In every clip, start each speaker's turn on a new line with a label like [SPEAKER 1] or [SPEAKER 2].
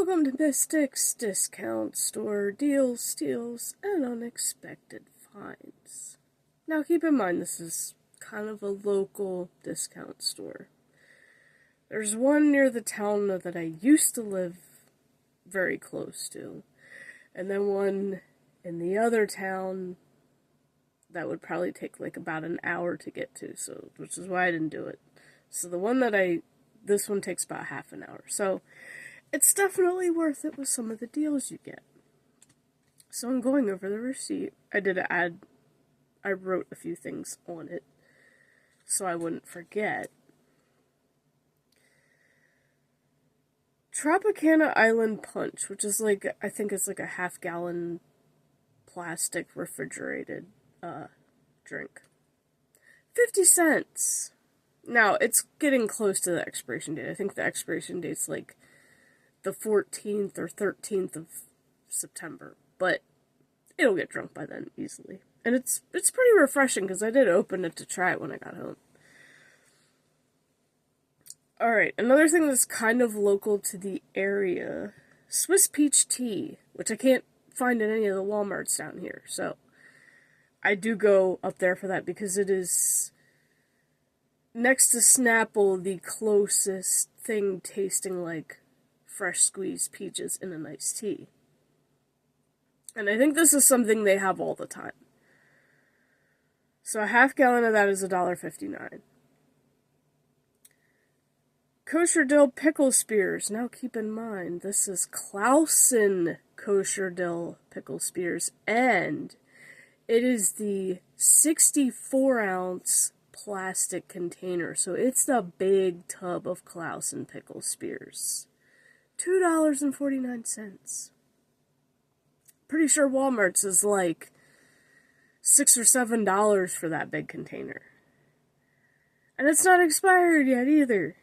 [SPEAKER 1] Welcome to Mystic's Discount Store. Deals, steals, and unexpected finds. Now keep in mind this is kind of a local discount store. There's one near the town that I used to live very close to. And then one in the other town that would probably take like about an hour to get to, which is why I didn't do it. So the one this one takes about half an hour. So it's definitely worth it with some of the deals you get. So I'm going over the receipt. I wrote a few things on it so I wouldn't forget. Tropicana Island Punch, which is I think it's like a half-gallon plastic refrigerated drink. 50 cents. Now, it's getting close to the expiration date. I think the expiration date's like the 14th or 13th of September, but it'll get drunk by then easily. And it's pretty refreshing because I did open it to try it when I got home. Alright, another thing that's kind of local to the area, Swiss Peach Tea, which I can't find in any of the Walmarts down here, so I do go up there for that because it is, next to Snapple, the closest thing tasting like fresh squeezed peaches in an iced tea. And I think this is something they have all the time. So a half gallon of that is $1.59. Kosher dill pickle spears. Now keep in mind, this is Clausen kosher dill pickle spears, and it is the 64-ounce plastic container, so it's the big tub of Clausen pickle spears. $2.49. Pretty sure Walmart's is like $6 or $7 for that big container. And it's not expired yet either.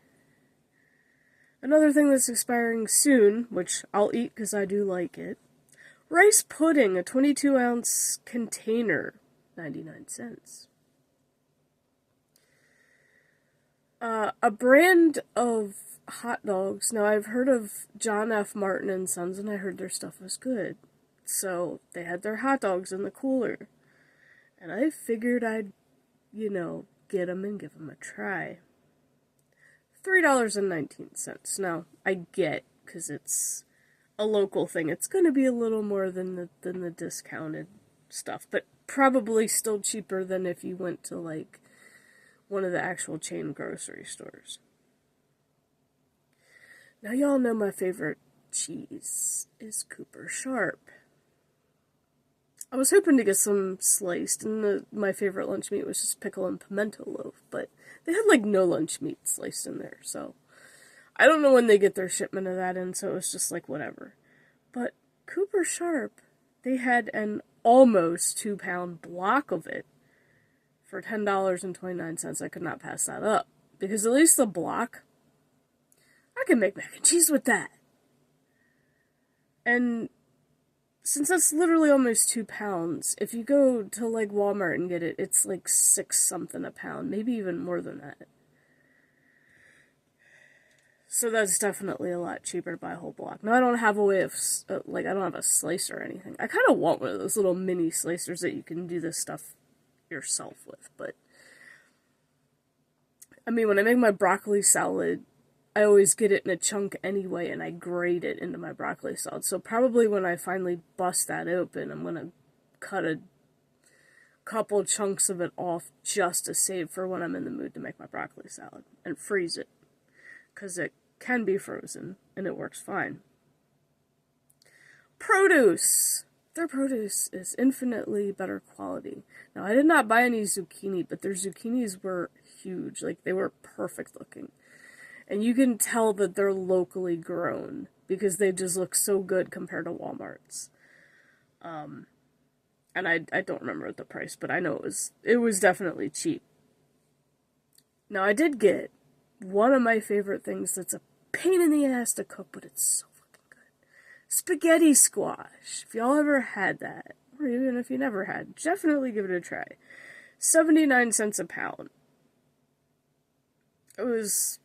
[SPEAKER 1] Another thing that's expiring soon, which I'll eat because I do like it. Rice pudding, a 22-ounce container, 99 cents. A brand of hot dogs. Now, I've heard of John F. Martin and Sons, and I heard their stuff was good. So, they had their hot dogs in the cooler. And I figured I'd, get them and give them a try. $3.19. Now, I get, because it's a local thing, it's going to be a little more than the discounted stuff, but probably still cheaper than if you went to, one of the actual chain grocery stores. Now, y'all know my favorite cheese is Cooper Sharp. I was hoping to get some sliced, and my favorite lunch meat was just pickle and pimento loaf, but they had, no lunch meat sliced in there, so I don't know when they get their shipment of that in, so it was just whatever. But Cooper Sharp, they had an almost 2-pound block of it for $10.29. I could not pass that up, because at least the block, I can make mac and cheese with that. And since that's literally almost 2 pounds, if you go to Walmart and get it, it's 6 something a pound, maybe even more than that. So that's definitely a lot cheaper to buy a whole block. Now I don't have a way of, I don't have a slicer or anything. I kind of want one of those little mini slicers that you can do this stuff yourself with, but I mean, when I make my broccoli salad, I always get it in a chunk anyway, and I grate it into my broccoli salad. So probably when I finally bust that open, I'm going to cut a couple chunks of it off just to save for when I'm in the mood to make my broccoli salad, and freeze it, because it can be frozen, and it works fine. Produce. Their produce is infinitely better quality. Now, I did not buy any zucchini, but their zucchinis were huge. They were perfect looking. And you can tell that they're locally grown because they just look so good compared to Walmart's. And I don't remember the price, but I know it was definitely cheap. Now, I did get one of my favorite things that's a pain in the ass to cook, but it's so fucking good. Spaghetti squash. If y'all ever had that, or even if you never had, definitely give it a try. 79 cents a pound. It was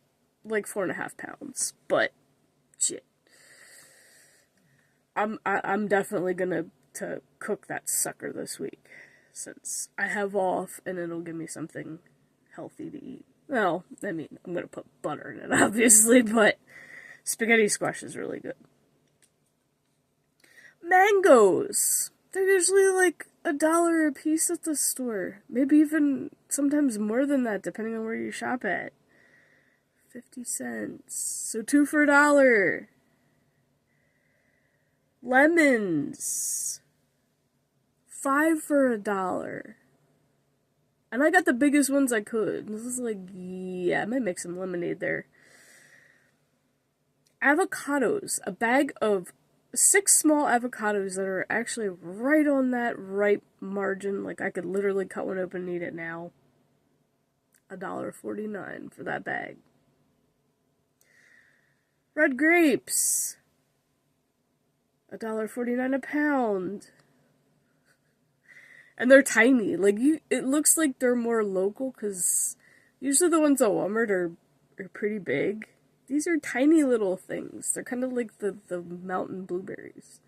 [SPEAKER 1] 4.5 pounds, but shit. I'm definitely gonna to cook that sucker this week, since I have off, and it'll give me something healthy to eat. Well, I mean, I'm gonna put butter in it, obviously, but spaghetti squash is really good. Mangoes! They're usually like $1 a piece at the store. Maybe even sometimes more than that, depending on where you shop at. 50 cents. So 2 for $1. Lemons. 5 for $1. And I got the biggest ones I could. This is like, yeah, I might make some lemonade there. Avocados. A bag of 6 small avocados that are actually right on that ripe margin. Like, I could literally cut one open and eat it now. $1.49 for that bag. Red grapes. $1.49 a pound. And they're tiny. Like, it looks like they're more local, because usually the ones at Walmart are pretty big. These are tiny little things. They're kind of like the mountain blueberries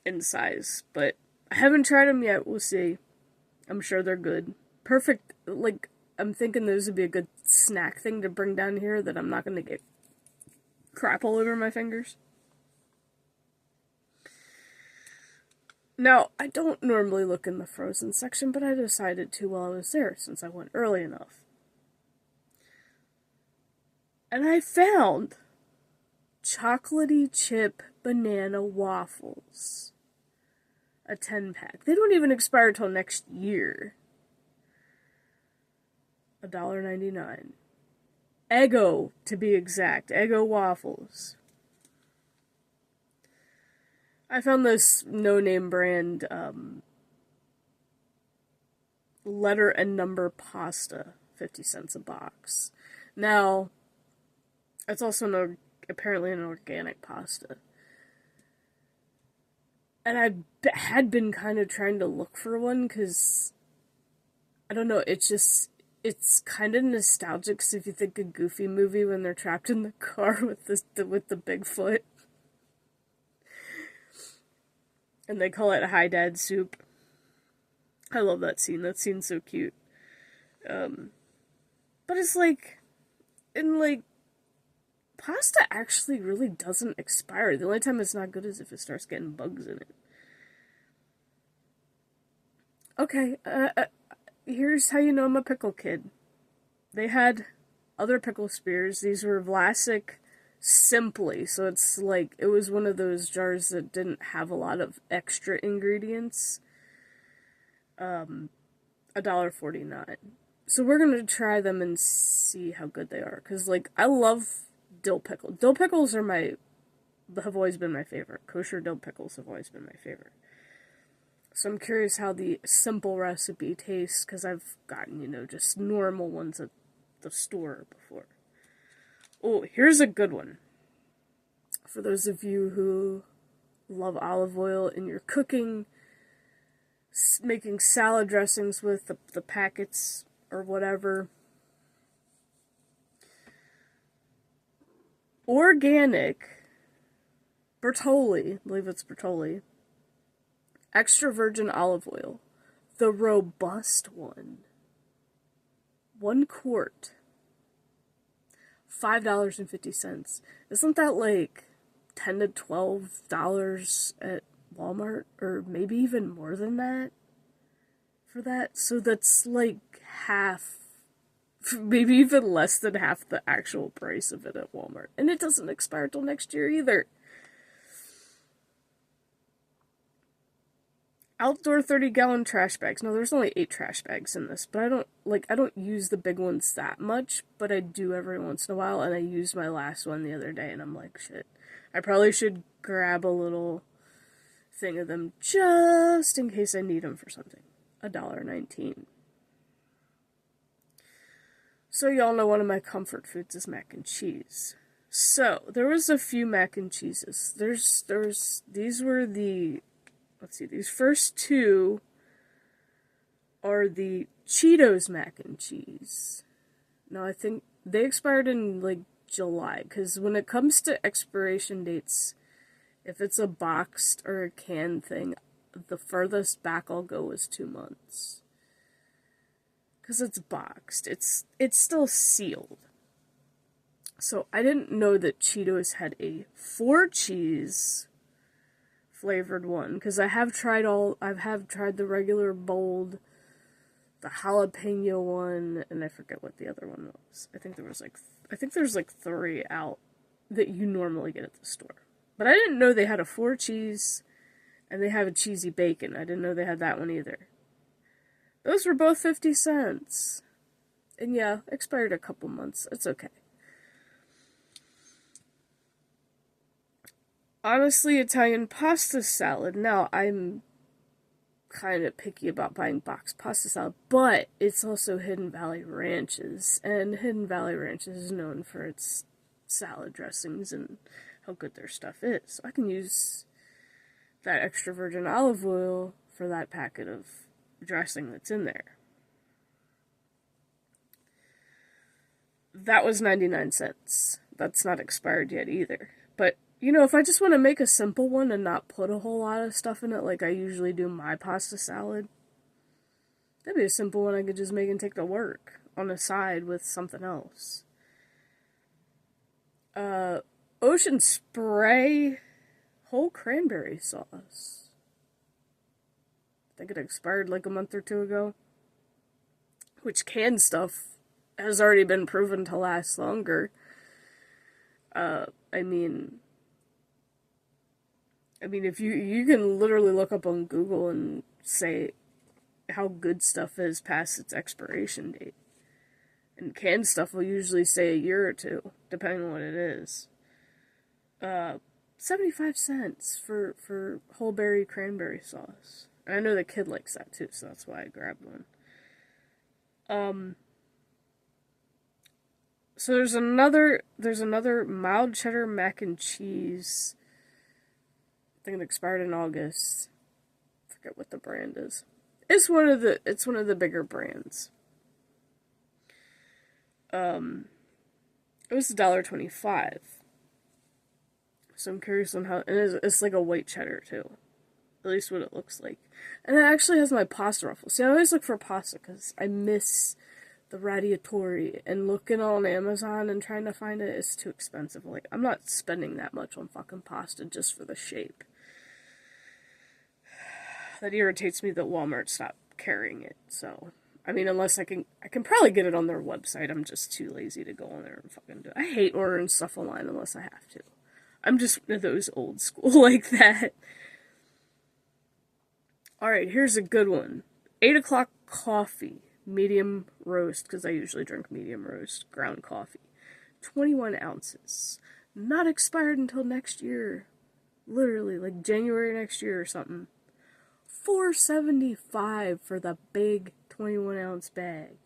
[SPEAKER 1] in size. But I haven't tried them yet. We'll see. I'm sure they're good. Perfect. Like, I'm thinking those would be a good snack thing to bring down here that I'm not going to get crap all over my fingers. Now, I don't normally look in the frozen section, but I decided to while I was there, since I went early enough. And I found chocolatey chip banana waffles. A 10-pack. They don't even expire till next year. $1.99. Eggo, to be exact. Eggo waffles. I found this no-name brand letter and number pasta, 50 cents a box. Now, it's also apparently an organic pasta. And I had been kind of trying to look for one, because, I don't know, it's kind of nostalgic, because if you think of Goofy movie when they're trapped in the car with the Bigfoot. And they call it Hi Dad Soup. I love that scene. That scene's so cute. But it's like, pasta actually really doesn't expire. The only time it's not good is if it starts getting bugs in it. Okay, here's how you know I'm a pickle kid. They had other pickle spears. These were Vlasic Simply, so it's like, it was one of those jars that didn't have a lot of extra ingredients. $1.49. So we're gonna try them and see how good they are, because, like, I love dill pickle. Dill pickles have always been my favorite. Kosher dill pickles have always been my favorite. So I'm curious how the simple recipe tastes, because I've gotten, just normal ones at the store before. Oh, here's a good one. For those of you who love olive oil and you're cooking, making salad dressings with the packets or whatever. Organic Bertolli, I believe it's Bertolli, extra virgin olive oil, the robust one, 1 quart, $5.50. Isn't that like $10 to $12 at Walmart, or maybe even more than that for that? So that's like half, maybe even less than half the actual price of it at Walmart. And it doesn't expire till next year either. Outdoor 30-gallon trash bags. Now, there's only 8 trash bags in this, but I don't use the big ones that much, but I do every once in a while, and I used my last one the other day, and I'm like, shit, I probably should grab a little thing of them just in case I need them for something. $1.19. So y'all know one of my comfort foods is mac and cheese. So, there was a few mac and cheeses. These were the, let's see, these first 2 are the Cheetos mac and cheese. Now, I think they expired in, like, July, because when it comes to expiration dates, If it's a boxed or a canned thing, the furthest back I'll go is 2 months. Because it's boxed. It's still sealed. So I didn't know that Cheetos had a 4-cheese flavored one. Because I have tried the regular bold, the jalapeno one, and I forget what the other one was. I think there's like 3 out that you normally get at the store. But I didn't know they had a 4-cheese, and they have a cheesy bacon. I didn't know they had that one either. Those were both 50 cents. And yeah, expired a couple months. It's okay. Honestly, Italian pasta salad. Now, I'm kind of picky about buying boxed pasta salad, but it's also Hidden Valley Ranches. And Hidden Valley Ranches is known for its salad dressings and how good their stuff is. So I can use that extra virgin olive oil for that packet of dressing that's in there. That was 99 cents. That's not expired yet either. But, if I just want to make a simple one and not put a whole lot of stuff in it like I usually do my pasta salad, that'd be a simple one I could just make and take to work on the side with something else. Ocean Spray whole cranberry sauce. I think it expired like a month or 2 ago. Which canned stuff has already been proven to last longer. If you can literally look up on Google and say how good stuff is past its expiration date. And canned stuff will usually say a year or 2, depending on what it is. 75 cents for whole berry cranberry sauce. And I know the kid likes that too, so that's why I grabbed one. So there's another mild cheddar mac and cheese. I think it expired in August. I forget what the brand is. It's one of the bigger brands. It was $1.25. So I'm curious on how, and it's like a white cheddar too. At least what it looks like. And it actually has my pasta ruffles. See, I always look for pasta because I miss the radiatori, and looking on Amazon and trying to find it is too expensive. Like, I'm not spending that much on fucking pasta just for the shape. That irritates me that Walmart stopped carrying it, so. Unless I can probably get it on their website. I'm just too lazy to go on there and fucking do it. I hate ordering stuff online unless I have to. I'm just one of those old school like that. Alright, here's a good one. 8 o'clock coffee. Medium roast, because I usually drink medium roast ground coffee. 21 ounces. Not expired until next year. Literally, like January next year or something. $4.75 for the big 21-ounce bag.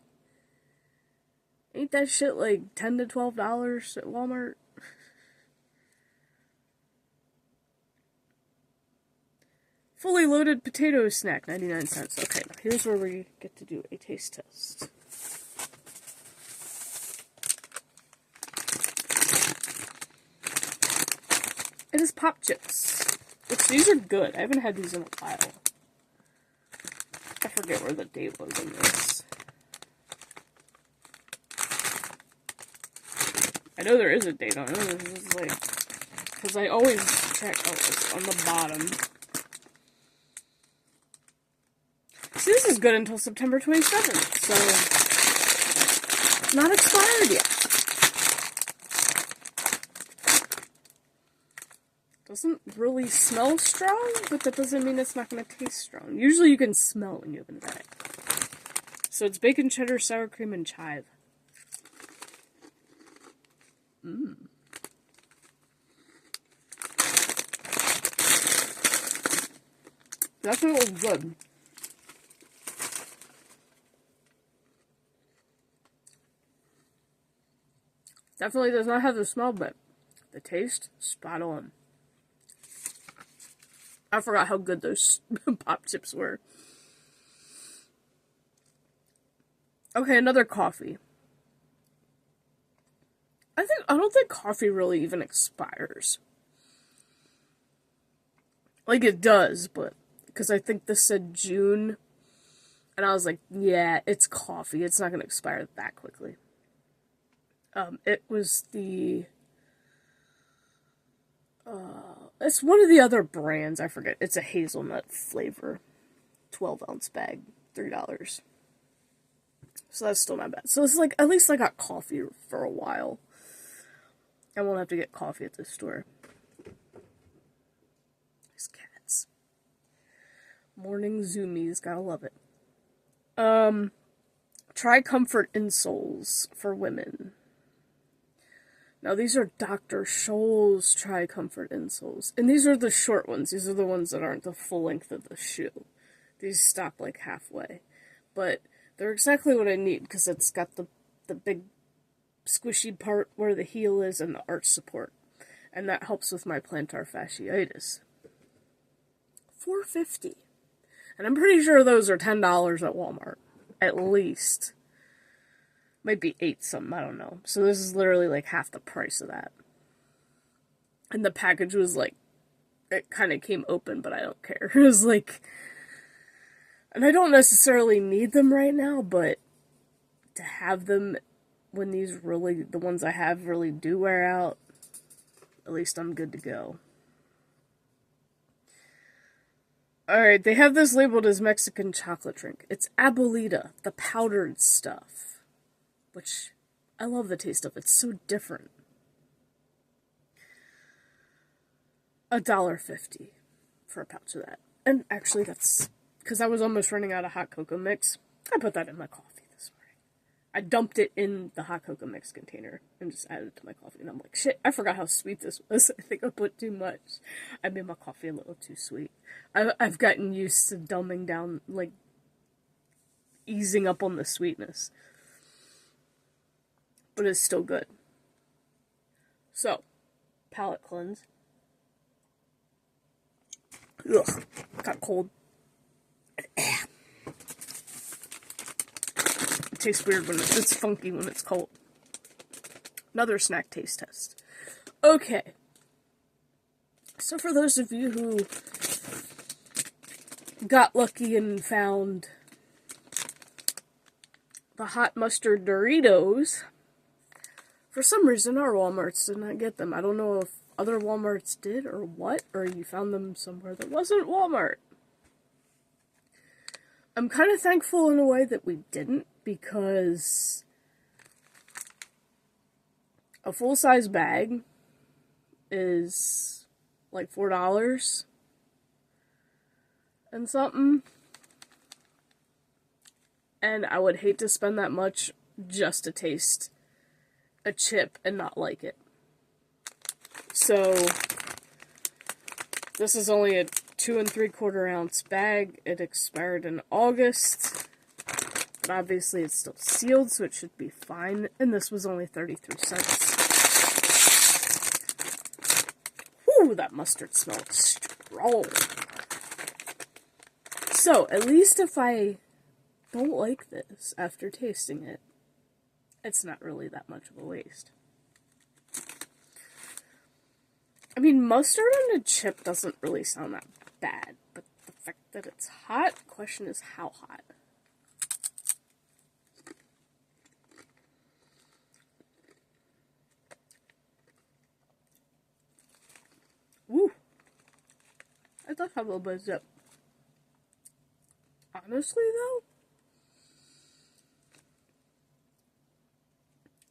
[SPEAKER 1] Ain't that shit like $10 to $12 at Walmart? Fully loaded potato snack, 99 cents. Okay, now here's where we get to do a taste test. It is Pop Chips. These are good. I haven't had these in a while. I forget where the date was in this. I know there is a date on it. This is like, because I always check this on the bottom. See, this is good until September 27th, so not expired yet. Doesn't really smell strong, but that doesn't mean it's not going to taste strong. Usually you can smell when you open a bag. So it's bacon, cheddar, sour cream, and chive. Definitely good. Definitely does not have the smell, but the taste, spot on. I forgot how good those Pop Chips were. Okay, another coffee. I don't think coffee really even expires. Like, it does, but because I think this said June, and I was like, yeah, it's coffee. It's not going to expire that quickly. It was it's one of the other brands. I forget. It's a hazelnut flavor, 12-ounce bag, $3. So that's still not bad. So it's like, at least I got coffee for a while. I won't have to get coffee at this store. These cats. Morning zoomies, gotta love it. Try comfort insoles for women. Now these are Dr. Scholl's Try Comfort insoles. And these are the short ones. These are the ones that aren't the full length of the shoe. These stop like halfway. But they're exactly what I need, because it's got the big squishy part where the heel is and the arch support. And that helps with my plantar fasciitis. $4.50. And I'm pretty sure those are $10 at Walmart. At least. Might be 8 something, I don't know. So this is literally like half the price of that. And the package was like, it kind of came open, but I don't care. It was like, and I don't necessarily need them right now, but to have them when these really, the ones I have really do wear out, at least I'm good to go. Alright, they have this labeled as Mexican chocolate drink. It's Abuelita, the powdered stuff. Which, I love the taste of. It's so different. $1.50 for a pouch of that. And actually that's, because I was almost running out of hot cocoa mix, I put that in my coffee this morning. I dumped it in the hot cocoa mix container and just added it to my coffee. And I'm like, shit, I forgot how sweet this was. I think I put too much. I made my coffee a little too sweet. I've gotten used to dumbing down, like, easing up on the sweetness. But it's still good. So, palate cleanse. Ugh, got cold. It tastes weird when it's funky when it's cold. Another snack taste test. Okay. So for those of you who got lucky and found the hot mustard Doritos, for some reason, our Walmarts did not get them. I don't know if other Walmarts did or what, or you found them somewhere that wasn't Walmart. I'm kind of thankful in a way that we didn't, because a full-size bag is like $4 and something. And I would hate to spend that much just to taste a chip and not like it. So this is only a 2 3/4 ounce bag. It expired in August, but obviously it's still sealed, so it should be fine. And this was only 33 cents. Whew, that mustard smells strong. So at least if I don't like this after tasting it, it's not really that much of a waste. I mean, mustard on a chip doesn't really sound that bad, but the fact that it's hot, the question is how hot. Woo! I thought have a little bit of zip. Honestly, though,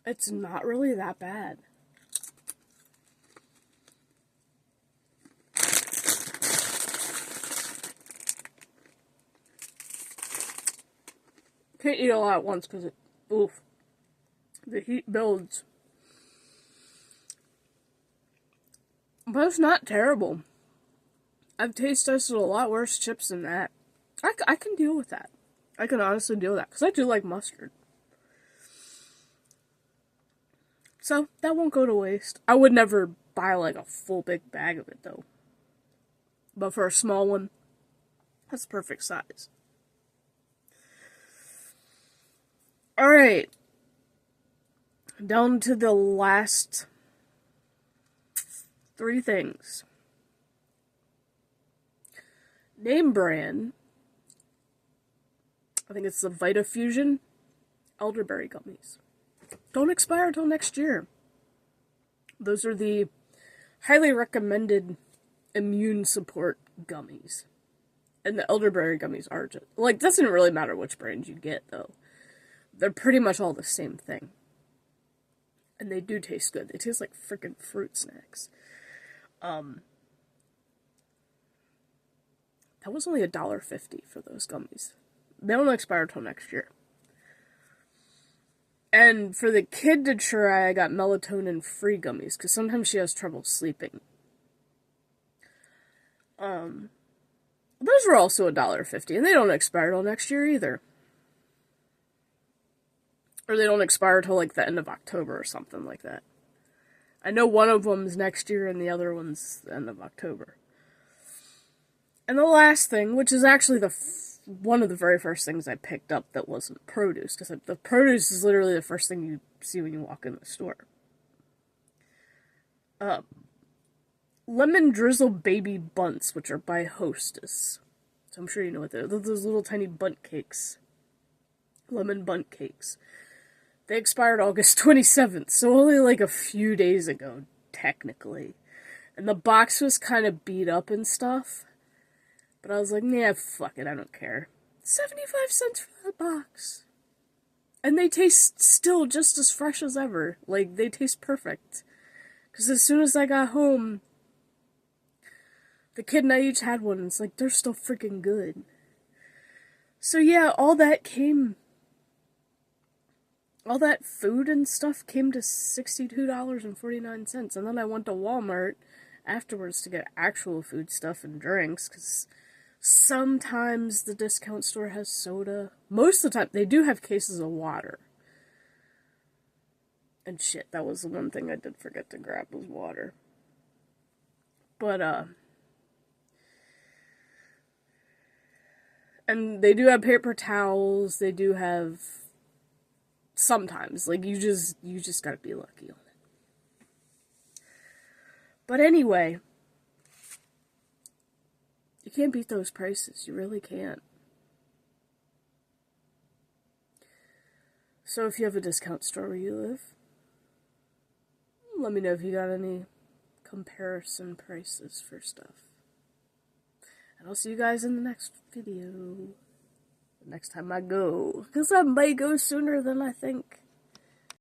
[SPEAKER 1] it's not really that bad. Can't eat a lot at once because the heat builds. But it's not terrible. I've taste tested a lot worse chips than that. I can deal with that. I can honestly deal with that because I do like mustard. So, that won't go to waste. I would never buy, like, a full big bag of it, though. But for a small one, that's perfect size. Alright. Down to the last 3 things. Name brand, I think it's the Vita Fusion elderberry gummies. Don't expire until next year. Those are the highly recommended immune support gummies. And the elderberry gummies are just, like, doesn't really matter which brand you get, though. They're pretty much all the same thing. And they do taste good. They taste like freaking fruit snacks. That was only $1.50 for those gummies. They don't expire until next year. And for the kid to try, I got melatonin-free gummies, because sometimes she has trouble sleeping. Those were also $1.50, and they don't expire till next year either. Or they don't expire till like the end of October or something like that. I know one of them's next year and the other one's the end of October. And the last thing, which is actually one of the very first things I picked up that wasn't produce, because the produce is literally the first thing you see when you walk in the store. Lemon drizzle baby bunts, which are by Hostess. So I'm sure you know what they're. They're those little tiny bunt cakes. Lemon bunt cakes. They expired August 27th, so only like a few days ago, technically. And the box was kind of beat up and stuff. But I was like, nah, fuck it, I don't care. 75 cents for that box. And they taste still just as fresh as ever. Like, they taste perfect. Because as soon as I got home, the kid and I each had one, and it's like, they're still freaking good. So yeah, all that food and stuff came to $62.49. And then I went to Walmart afterwards to get actual food stuff and drinks, because sometimes the discount store has soda. Most of the time, they do have cases of water. And shit, that was the one thing I did forget to grab, was water. But, and they do have paper towels, they do have, sometimes, like, you just gotta be lucky on it. But anyway, you can't beat those prices, you really can't. So if you have a discount store where you live, let me know if you got any comparison prices for stuff. And I'll see you guys in the next video. Next time I go. Because I may go sooner than I think.